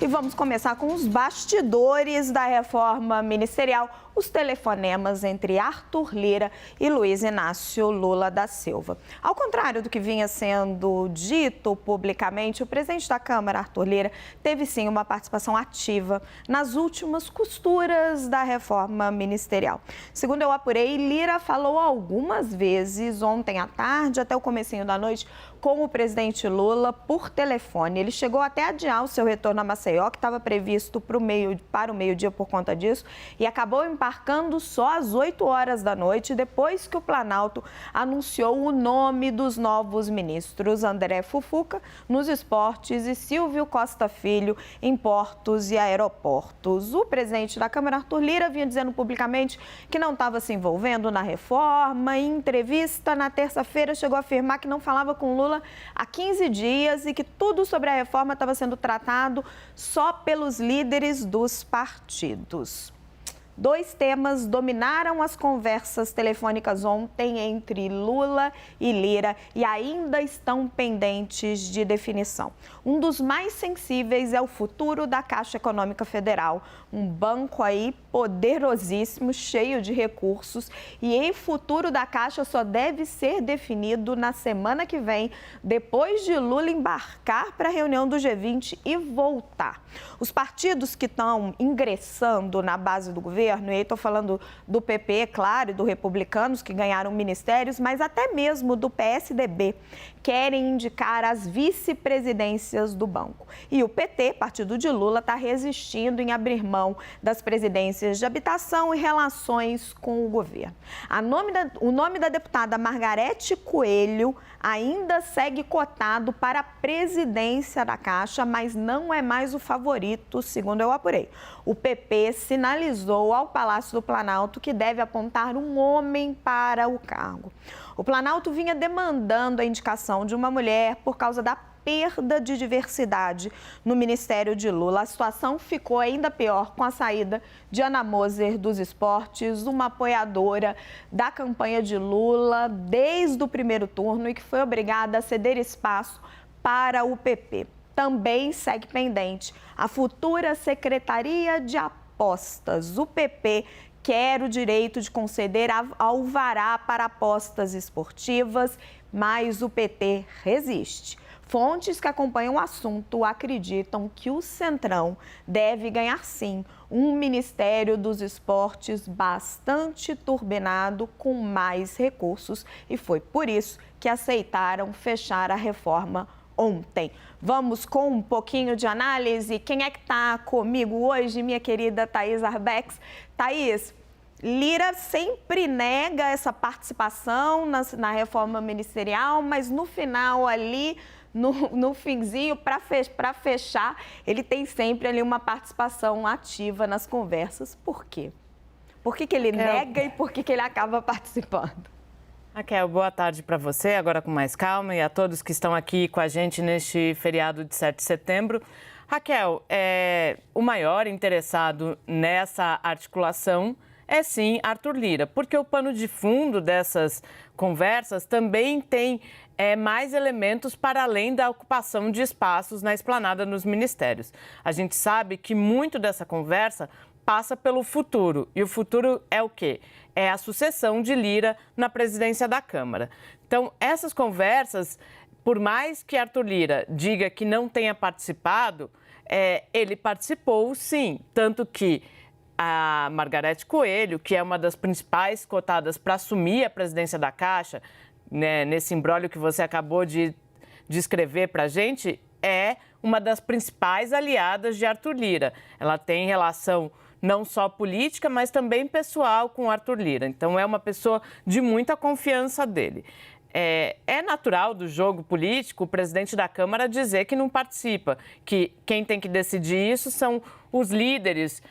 E vamos começar com os bastidores da reforma ministerial, os telefonemas entre Arthur Lira e Luiz Inácio Lula da Silva. Ao contrário do que vinha sendo dito publicamente, o presidente da Câmara, Arthur Lira, teve sim uma participação ativa nas últimas costuras da reforma ministerial. Segundo eu apurei, Lira falou algumas vezes ontem à tarde até o comecinho da noite com o presidente Lula por telefone. Ele chegou até a adiar o seu retorno a Maceió, que estava previsto para o meio-dia por conta disso, e acabou embarcando só às 8 horas da noite, depois que o Planalto anunciou o nome dos novos ministros, André Fufuca nos esportes e Silvio Costa Filho em portos e aeroportos. O presidente da Câmara, Arthur Lira, vinha dizendo publicamente que não estava se envolvendo na reforma. Em entrevista na terça-feira, chegou a afirmar que não falava com Lula há 15 dias e que tudo sobre a reforma estava sendo tratado só pelos líderes dos partidos. Dois temas dominaram as conversas telefônicas ontem entre Lula e Lira e ainda estão pendentes de definição. Um dos mais sensíveis é o futuro da Caixa Econômica Federal, um banco aí poderosíssimo, cheio de recursos, e o futuro da Caixa só deve ser definido na semana que vem, depois de Lula embarcar para a reunião do G20 e voltar. Os partidos que estão ingressando na base do governo, e aí estou falando do PP, claro, e do Republicanos, que ganharam ministérios, mas até mesmo do PSDB, querem indicar as vice-presidências do banco. E o PT, partido de Lula, está resistindo em abrir mão das presidências de habitação e relações com o governo. O nome da deputada Margarete Coelho ainda segue cotado para a presidência da Caixa, mas não é mais o favorito, segundo eu apurei. O PP sinalizou ao Palácio do Planalto que deve apontar um homem para o cargo. O Planalto vinha demandando a indicação de uma mulher por causa da perda de diversidade no Ministério de Lula. A situação ficou ainda pior com a saída de Ana Moser dos esportes, uma apoiadora da campanha de Lula desde o primeiro turno e que foi obrigada a ceder espaço para o PP. Também segue pendente a futura Secretaria de Apostas. O PP quer o direito de conceder alvará para apostas esportivas, mas o PT resiste. Fontes que acompanham o assunto acreditam que o Centrão deve ganhar, sim, um Ministério dos Esportes bastante turbinado, com mais recursos, e foi por isso que aceitaram fechar a reforma ontem. Vamos com um pouquinho de análise. Quem é que está comigo hoje? Minha querida Thaís Arbex. Thaís, Lira sempre nega essa participação na reforma ministerial, mas no final ali, no finzinho, para fechar, ele tem sempre ali uma participação ativa nas conversas. Por quê? Por que ele nega e por que ele acaba participando? Raquel, boa tarde para você, agora com mais calma, e a todos que estão aqui com a gente neste feriado de 7 de setembro. Raquel, o maior interessado nessa articulação é sim Arthur Lira, porque o pano de fundo dessas conversas também tem mais elementos para além da ocupação de espaços na esplanada nos ministérios. A gente sabe que muito dessa conversa passa pelo futuro. E o futuro é o quê? É a sucessão de Lira na presidência da Câmara. Então, essas conversas, por mais que Arthur Lira diga que não tenha participado, ele participou sim. Tanto que a Margarete Coelho, que é uma das principais cotadas para assumir a presidência da Caixa, né, nesse imbróglio que você acabou de descrever para a gente, é uma das principais aliadas de Arthur Lira. Ela tem relação não só política, mas também pessoal com Arthur Lira. Então, é uma pessoa de muita confiança dele. É natural do jogo político o presidente da Câmara dizer que não participa, que quem tem que decidir isso são os líderes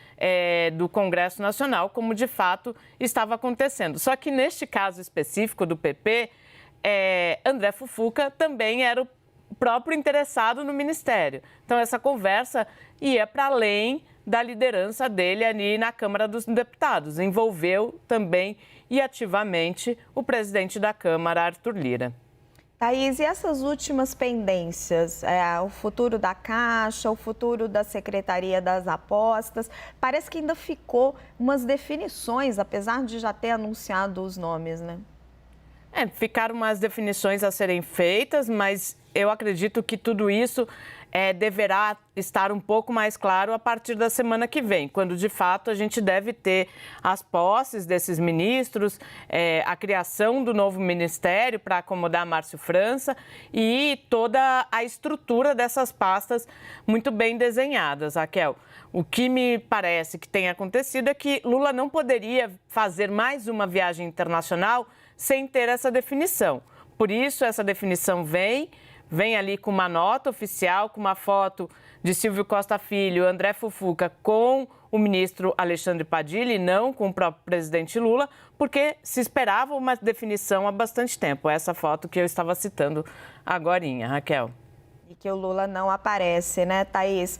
do Congresso Nacional, como de fato estava acontecendo. Só que neste caso específico do PP, André Fufuca também era o próprio interessado no ministério. Então, essa conversa ia para além da liderança dele ali na Câmara dos Deputados. Envolveu também e ativamente o presidente da Câmara, Arthur Lira. Thaís, e essas últimas pendências, o futuro da Caixa, o futuro da Secretaria das Apostas, parece que ainda ficou umas definições, apesar de já ter anunciado os nomes, né? Ficaram umas definições a serem feitas, mas eu acredito que tudo isso deverá estar um pouco mais claro a partir da semana que vem, quando de fato a gente deve ter as posses desses ministros, a criação do novo ministério para acomodar Márcio França e toda a estrutura dessas pastas muito bem desenhadas, Raquel. O que me parece que tem acontecido é que Lula não poderia fazer mais uma viagem internacional sem ter essa definição. Por isso, essa definição vem ali com uma nota oficial, com uma foto de Silvio Costa Filho, André Fufuca com o ministro Alexandre Padilha e não com o próprio presidente Lula, porque se esperava uma definição há bastante tempo. Essa foto que eu estava citando agorinha, Raquel. E que o Lula não aparece, né, Thaís?